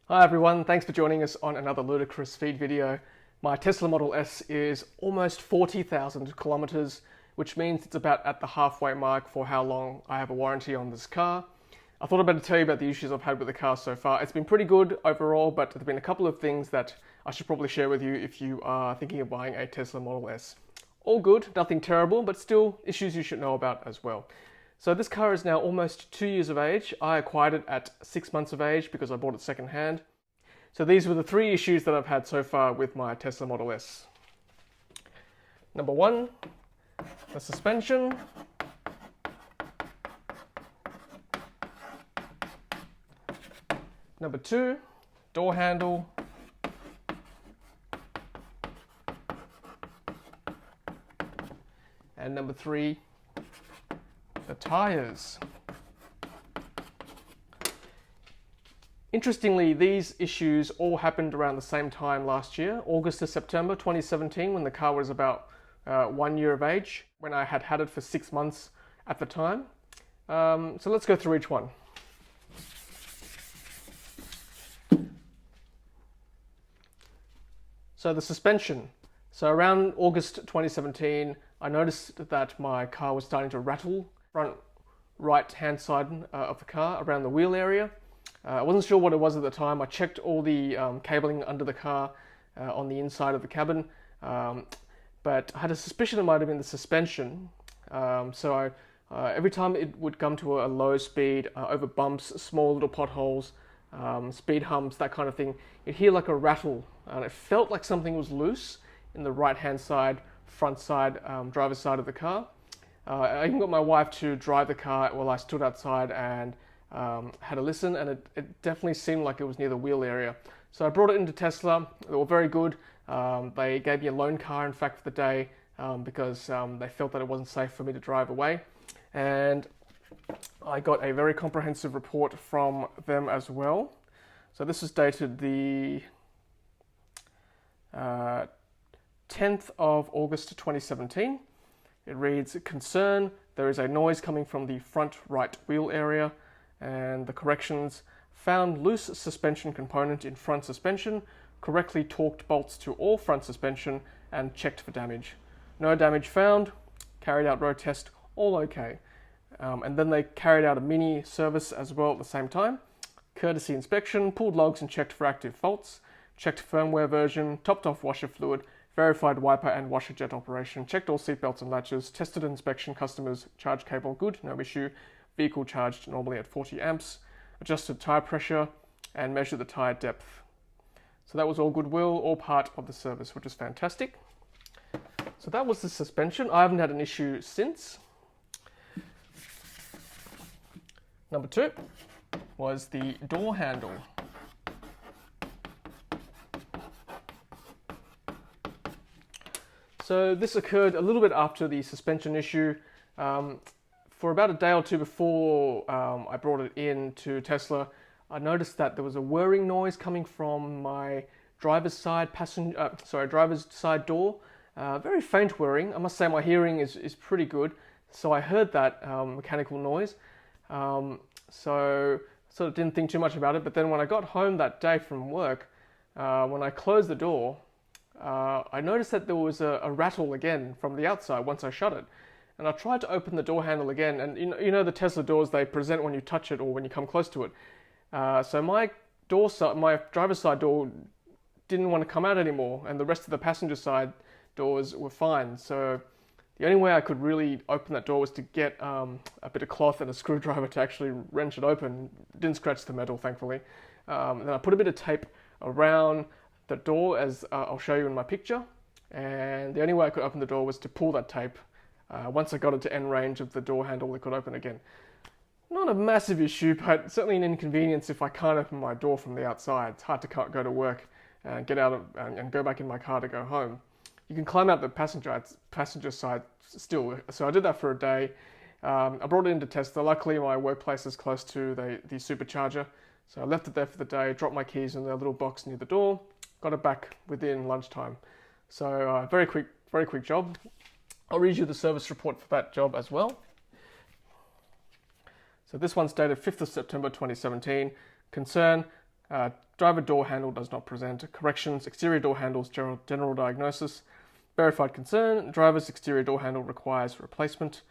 Hi everyone, thanks for joining us on another Ludicrous Feed video. My Tesla Model S is almost 40,000 kilometers, which means it's about at the halfway mark for how long I have a warranty on this car. I thought I'd better tell you about the issues I've had with the car so far. It's been pretty good overall, but there have been a couple of things that I should probably share with you if you are thinking of buying a Tesla Model S. All good, nothing terrible, but still issues you should know about as well. So this car is now almost 2 years of age. I acquired it at 6 months of age because I bought it second hand. So these were the three issues that I've had so far with my Tesla Model S. Number one, the suspension. Number two, door handle. And number three, the tires. Interestingly, these issues all happened around the same time last year, August to September 2017, when the car was about 1 year of age, when I had had it for 6 months at the time. So let's go through each one. So the suspension. So around August 2017, I noticed that my car was starting to rattle, front right hand side of the car, around the wheel area. I wasn't sure what it was at the time. I checked all the cabling under the car on the inside of the cabin, but I had a suspicion it might have been the suspension. Every time it would come to a low speed, over bumps, small little potholes, speed humps, that kind of thing, you'd hear like a rattle, and it felt like something was loose in the right-hand side, front side, driver's side of the car. I even got my wife to drive the car while I stood outside and had a listen, and it definitely seemed like it was near the wheel area. So I brought it into Tesla. They were very good. They gave me a loan car, in fact, for the day because they felt that it wasn't safe for me to drive away. And I got a very comprehensive report from them as well. So this is dated the 10th of August 2017. It reads, concern, there is a noise coming from the front right wheel area, and the corrections: found loose suspension component in front suspension, correctly torqued bolts to all front suspension, and checked for damage. No damage found, carried out road test, all okay. And then they carried out a mini service as well at the same time. Courtesy inspection, pulled logs and checked for active faults, checked firmware version, topped off washer fluid, verified wiper and washer jet operation, checked all seatbelts and latches, tested inspection customers, charge cable good, no issue, vehicle charged normally at 40 amps, adjusted tire pressure, and measured the tire depth. So that was all goodwill, all part of the service, which is fantastic. So that was the suspension. I haven't had an issue since. Number two was the door handle. So this occurred a little bit after the suspension issue. For about a day or two before I brought it in to Tesla, I noticed that there was a whirring noise coming from my driver's side door. Very faint whirring. I must say my hearing is pretty good, so I heard that mechanical noise. So sort of didn't think too much about it. But then when I got home that day from work, when I closed the door, I noticed that there was a rattle again from the outside once I shut it. And I tried to open the door handle again, and you know the Tesla doors, they present when you touch it or when you come close to it. So my driver's side door didn't want to come out anymore, and the rest of the passenger side doors were fine. So the only way I could really open that door was to get a bit of cloth and a screwdriver to actually wrench it open. Didn't scratch the metal, thankfully. Then I put a bit of tape around the door, as I'll show you in my picture. And the only way I could open the door was to pull that tape. Once I got it to end range of the door handle, it could open again. Not a massive issue, but certainly an inconvenience if I can't open my door from the outside. It's hard to go to work and get out and go back in my car to go home. You can climb out the passenger side still. So I did that for a day. I brought it into Tesla. Luckily, my workplace is close to the supercharger. So I left it there for the day, dropped my keys in the little box near the door, got it back within lunchtime. So very quick job. I'll read you the service report for that job as well. So this one's dated 5th of September 2017. Concern, Driver door handle does not present. Corrections, exterior door handles, general diagnosis. Verified concern, driver's exterior door handle requires replacement.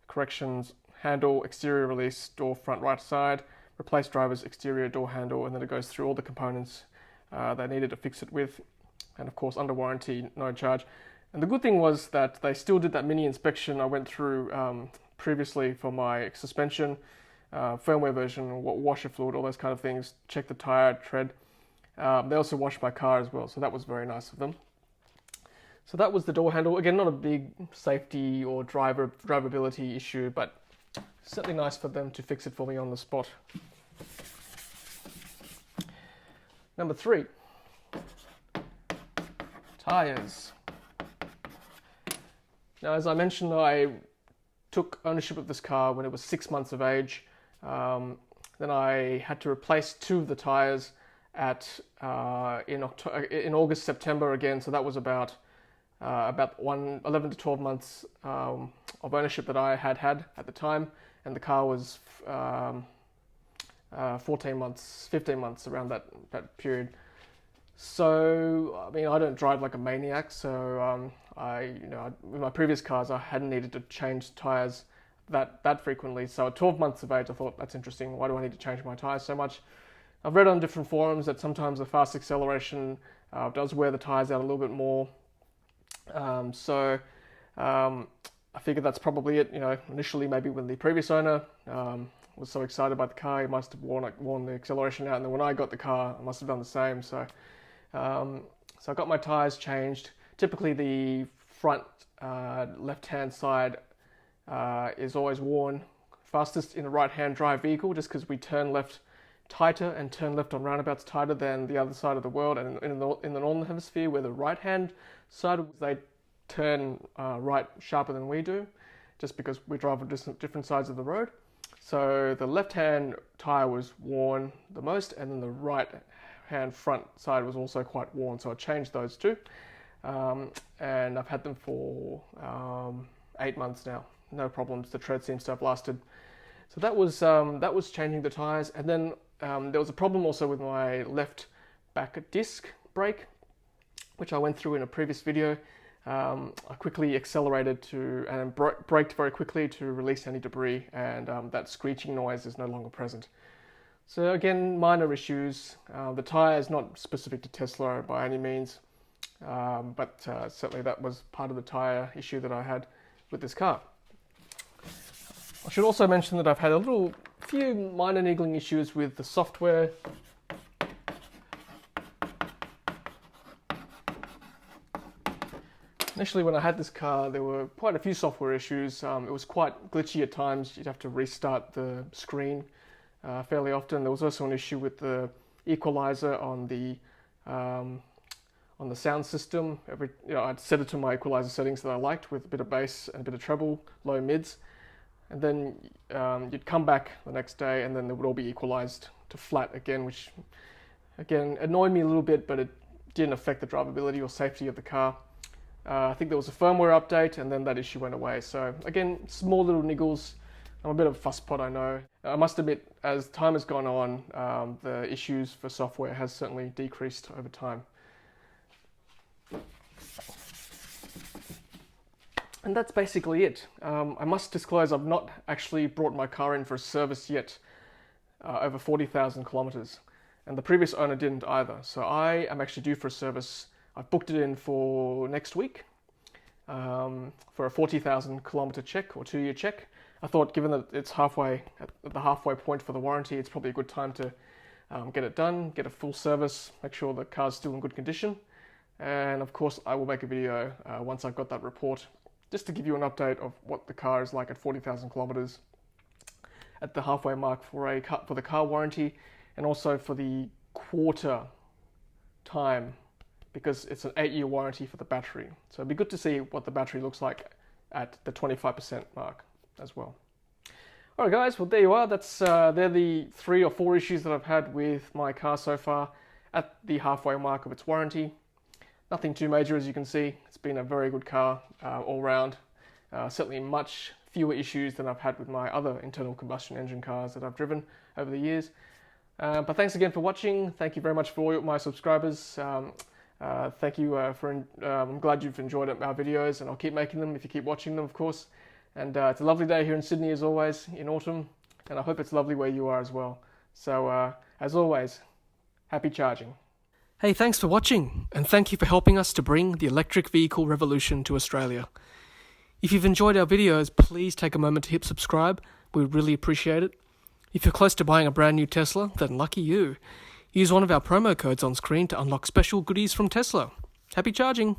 Corrections, handle, exterior release, door front right side. Replace driver's exterior door handle, and then it goes through all the components they needed to fix it with. And of course, under warranty, no charge. And the good thing was that they still did that mini inspection I went through previously for my suspension, firmware version, washer fluid, all those kind of things, check the tire tread. They also washed my car as well, so that was very nice of them. So that was the door handle. Again, not a big safety or drivability issue, but certainly nice for them to fix it for me on the spot. Number 3, tires. Now, as I mentioned, I took ownership of this car when it was 6 months of age. Then I had to replace 2 of the tires in August, September again. So that was about 11 to 12 months of ownership that I had at the time, and the car was 14 months, 15 months around that period. So I mean, I don't drive like a maniac, so with my previous cars, I hadn't needed to change tires that frequently. So at 12 months of age, I thought, that's interesting. Why do I need to change my tires so much? I've read on different forums that sometimes the fast acceleration does wear the tires out a little bit more. I figured that's probably it. Initially maybe when the previous owner was so excited by the car, he must have worn the acceleration out, and then when I got the car, I must have done the same. So I got my tires changed. Typically the front left-hand side is always worn fastest in a right-hand drive vehicle, just because we turn left tighter and turn left on roundabouts tighter than the other side of the world. And in the northern hemisphere, where the right-hand side, they turn right sharper than we do, just because we drive on different sides of the road. So the left-hand tire was worn the most, and then the right-hand front side was also quite worn. So I changed those 2, and I've had them for 8 months now. No problems. The tread seems to have lasted. So that was changing the tires, and then there was a problem also with my left back disc brake, which I went through in a previous video. I quickly accelerated and braked very quickly to release any debris, and that screeching noise is no longer present. So again, minor issues. The tyre is not specific to Tesla by any means, but certainly that was part of the tyre issue that I had with this car. I should also mention that I've had a few minor niggling issues with the software. Initially, when I had this car, there were quite a few software issues. It was quite glitchy at times. You'd have to restart the screen fairly often. There was also an issue with the equalizer on the sound system. I'd set it to my equalizer settings that I liked, with a bit of bass and a bit of treble, low mids. And then you'd come back the next day, and then they would all be equalized to flat again, which again annoyed me a little bit, but it didn't affect the drivability or safety of the car. I think there was a firmware update, and then that issue went away. So again, small little niggles. I'm a bit of a fusspot, I know. I must admit, as time has gone on, the issues for software has certainly decreased over time. And that's basically it. I must disclose I've not actually brought my car in for a service yet, over 40,000 kilometers. And the previous owner didn't either. So I am actually due for a service. I've booked it in for next week for a 40,000 kilometer check or 2-year check. I thought, given that it's at the halfway point for the warranty, it's probably a good time to get it done, get a full service, make sure the car's still in good condition. And of course, I will make a video once I've got that report, just to give you an update of what the car is like at 40,000 kilometers at the halfway mark for the car warranty, and also for the quarter time, because it's an 8-year warranty for the battery. So it'd be good to see what the battery looks like at the 25% mark as well. Alright guys, well there you are. They're the 3 or 4 issues that I've had with my car so far at the halfway mark of its warranty. Nothing too major, as you can see. It's been a very good car all round. Certainly much fewer issues than I've had with my other internal combustion engine cars that I've driven over the years. But thanks again for watching. Thank you very much for all my subscribers. Thank you I'm glad you've enjoyed our videos, and I'll keep making them if you keep watching them, of course. And it's a lovely day here in Sydney as always, in autumn, and I hope it's lovely where you are as well. So as always, happy charging. Hey, thanks for watching, and thank you for helping us to bring the electric vehicle revolution to Australia. If you've enjoyed our videos, please take a moment to hit subscribe. We would really appreciate it. If you're close to buying a brand new Tesla, then lucky you. Use one of our promo codes on screen to unlock special goodies from Tesla. Happy charging!